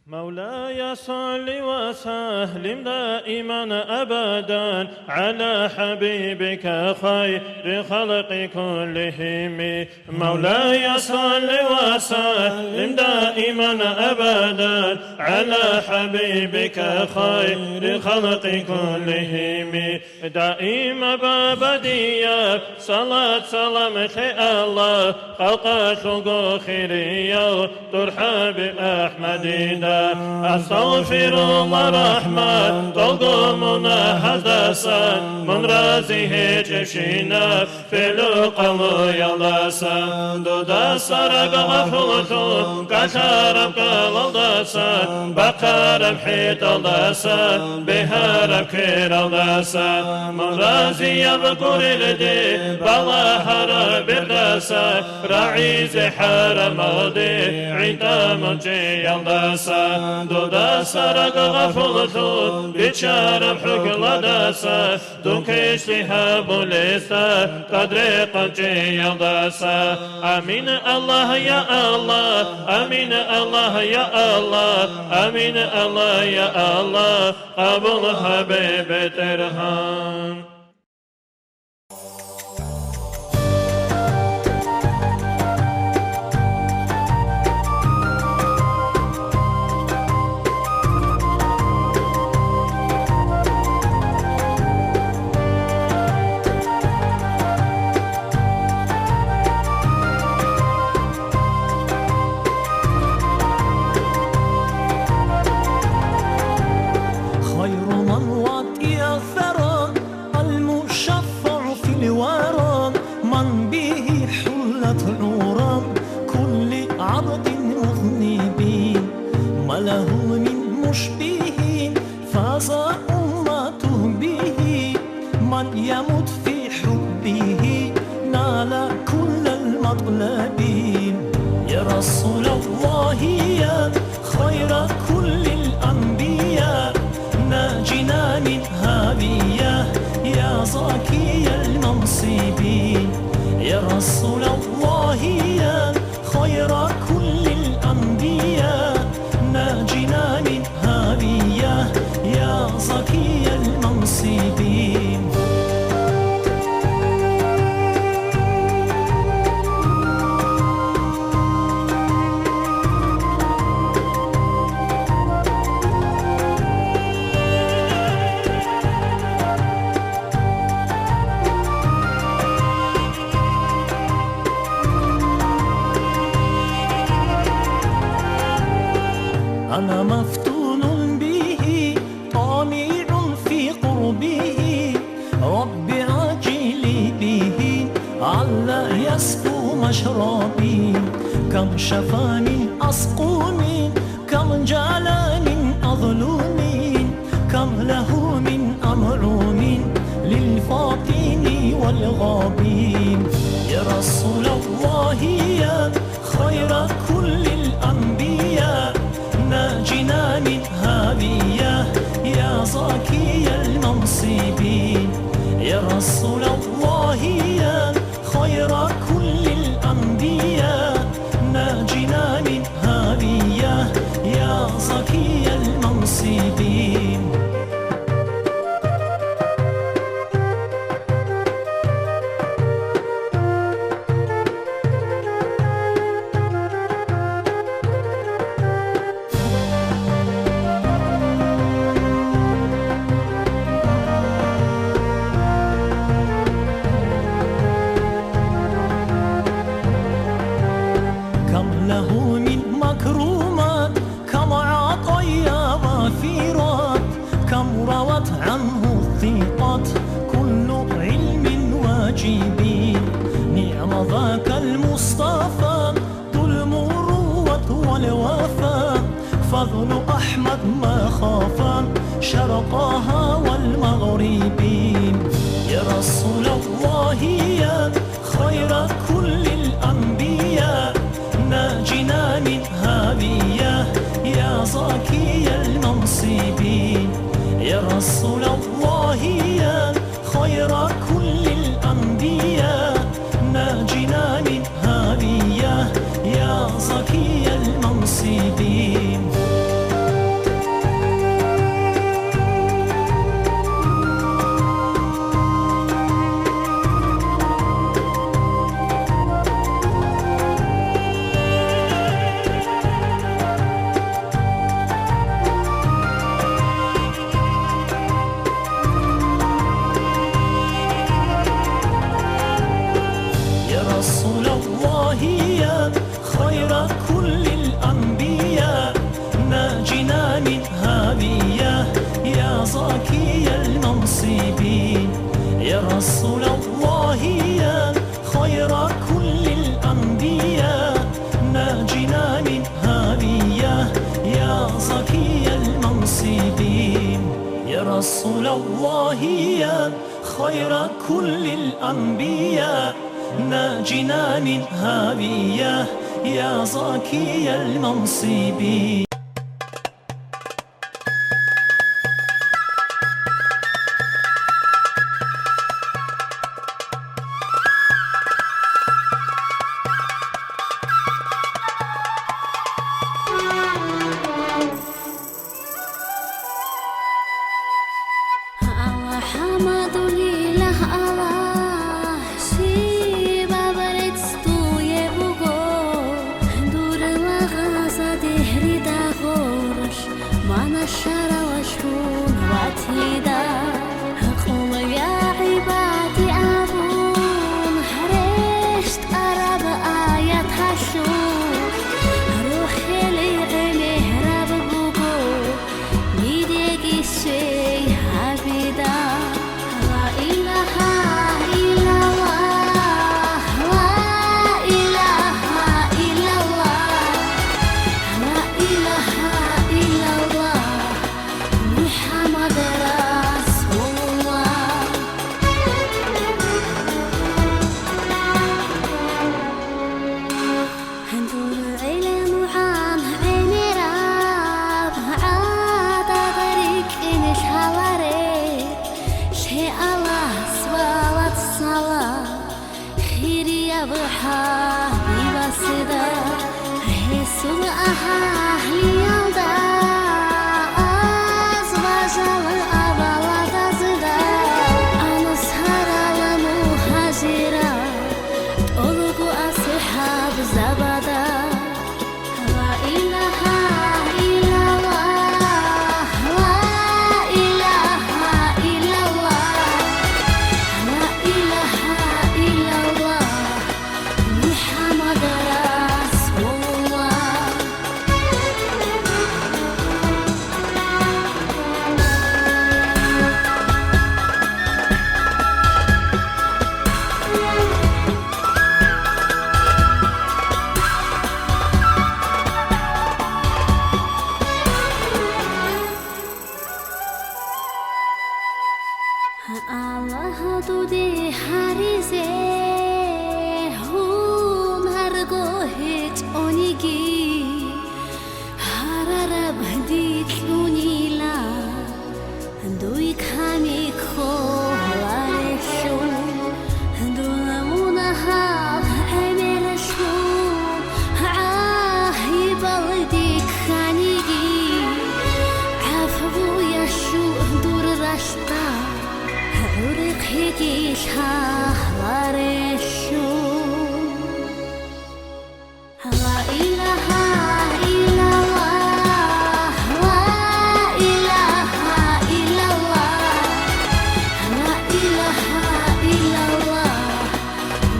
مولاي صل وسلم دائما أبدا على حبيبك خير خلق كلهم. مولاي صل وسلم دائما أبدا على حبيبك خير خلق كلهم. دائما بابدية صلاة سلام الله خلق خلق خيرية ترحب أحمدنا. أستغفر الله رحمة تلقمنا حدثا من رازه جفشنا في لقلو يلدسا دودا سرق غفلتو كشارب قلدسا بقرب حيط الدسا بهرب كير الدسا من رازي يبقر الدي بلا هرب الدسا رعيز حرم الدي عدام جي الدسا دودا سرق غفلتو بيشارب حق لدسا دوكيشتها بوليسا قدر قجي يلدسا. أمين الله يا الله أمين الله يا الله أمين الله يا الله قبول حبيب ترهان. له من مشبه فاز أمته به. من يمت في حبه نال كل المطلبين. يا رسول الله يا خير كل الأنبياء ناجنا من هاوية يا زكي المنصبين. يا رسول الله يا خير كل الأنبياء ناجنا من هاوية يا زكي المنصبين. أنا مفتون به طامع في قربه. رب عاجلي به على يسقو مشربي. كم شفى من أسقوم كم جعل من أظلوم. كم له من أمعوم للفاطين والغابين. يا رسول الله يا خير كل الأنبياء ناجنا من هاوية يا زكي المنصبين. يا رسول الله يا خير كل الأنبياء ناجنا من هاوية يا زكي المنصبين. له من مكرومات كم عطايا وافرات. كم روت عنه الثقات كل علم واجبين. نعم ذاك المصطفى ذو المروة والوفاء. فضل أحمد ما خاف شرقها والمغربين. يا رسول الله يا خير كل الأنبياء ناجنا من هاوية يا زكي المنصبين. يا رسول الله يا خير كل الأنبياء ناجنا من هاوية يا زكي المنصبين. رسول الله يا خير كل الأنبياء ناجنا من هاوية يا زكي المنصب.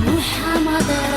Muhammad